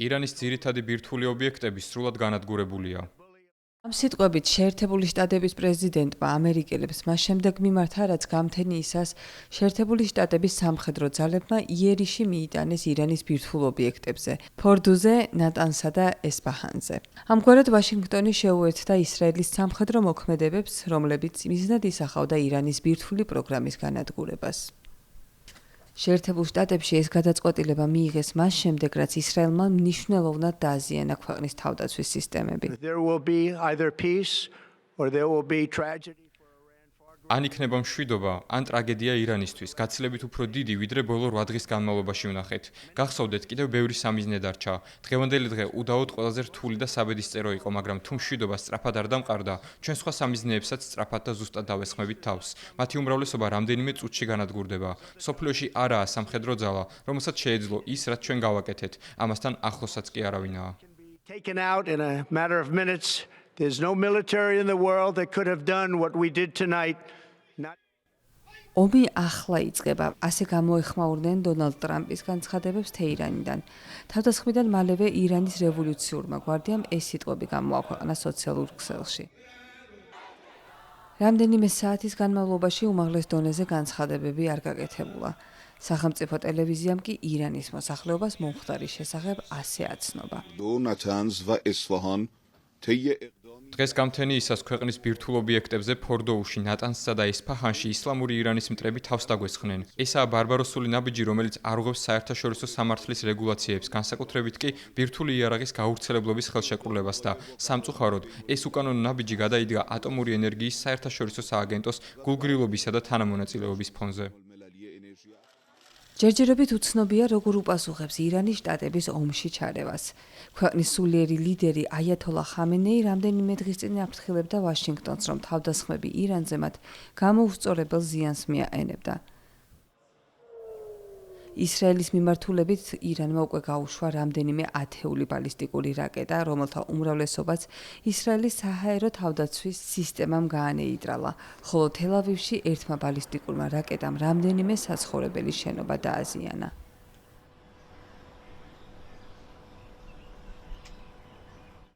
ირანის ძირითადი ბირთვული ობიექტები სრულად განადგურებულია. ამ სიტყვებით შეერთებული შტატების პრეზიდენტმა ამერიკელებს მას შემდეგ მიმართა, რაც გამთენიისას შეერთებული შტატების სამხედრო ძალებმა იერიში მიიტანეს ირანის ბირთვულ ობიექტებზე, ფორდუზე, ნატანსა და ესპაჰანზე. ამგვარად ვაშინგტონი შეუერთდა ისრაელის სამხედრო მოქმედებებს, რომლებიც მიზნად ისახავდა ირანის ბირთვული პროგრამის განადგურებას. შეერთებულ შტატებში ეს გადაწყვეტილება მიიღეს მას შემდეგ, რაც ისრაელმა მნიშვნელოვნად დააზიანა ქვეყნის თავდაცვის სისტემები. ან იქნება მშვიდობა, ან ტრაგედია ირანისთვის, გაცილებით უფრო დიდი, ვიდრე ბოლო 8 დღის განმავლობაში ვნახეთ. გახსოვდეთ, კიდევ ბევრი სამიზნე დარჩა. დღევანდელი დღე უდაოდ ყველაზე რთული და საბედისწერო იყო, მაგრამ თუ მშვიდობა სწრაფად არ დამყარდა, ჩვენ სხვა სამიზნეებსაც სწრაფად და ზუსტად დავესხმებით თავს. მათი უმრავლესობა რამდენიმე წუთში განადგურდება. სოფლიოში არაა სამხედრო ძალა, რომელსაც შეეძლო ის, რაც ჩვენ გავაკეთეთ. ამასთან ახლოსაც კი არავინაა. There's no military in the world that could have done what we did tonight. ომი ახლა იწყება, ასე გამოეხმაურნენ დონალდ ტრამპის განცხადებებს თეირანიდან. თავდასხმიდან მალევე ირანის რევოლუციურმა გვარდიამ ეს სიტყვები გამოაქვეყნა სოციალურ ქსელში. რამდენიმე საათის განმავლობაში უმაღლეს დონეზე განცხადებები არ გაკეთებულა. სახელმწიფო ტელევიზიამ კი ირანის მოსახლეობას მომხდარის შესახებ ასე აცნობა. დღეს გამთენიისას ქვეყნის ბირთვულ ობიექტებზე ფორდოუში, ნატანსსა და ესფაჰანში ისლამური ირანის მტრები თავს დაგვესხნენ. ესაა ბარბაროსული ნაბიჯი, რომელიც არ უღებს საერთაშორისო სამართლის რეგულაციებს, განსაკუთრებით კი ბირთვული იარაღის გაავრცელებლობის ხელშეკრულებას და სამწუხაროდ ეს უკანონო ნაბიჯი გადაიდგა ატომური ენერგიის საერთაშორისო სააგენტოს გულგრილობისა და თანამონაწილეობის ფონზე. ჯერჯერობით უცნობია, როგორ უპასუხებს ირანის შტატების ომში ჩარევას. ქვეყნის სულიერი ლიდერი აიათოლა ხამენეი რამდენიმე დღის წინ აფრთხილებდა ვაშინგტონს, რომ თავდასხმები ირანზე მათ გამოუსწორებელ ზიანს მიაყენებდა. ისრაელის მიმართულებით ირანმა უკვე გაუშვა რამდენიმე ათეული ბალისტიკური რაკეტა, რომელთა უმრავლესობაც ისრაელის საჰაერო თავდაცვის სისტემამ გაანეიტრალა, ხოლო თელ-ავივში ერთმა ბალისტიკურმა რაკეტამ რამდენიმე საცხოვრებელი შენობა დააზიანა.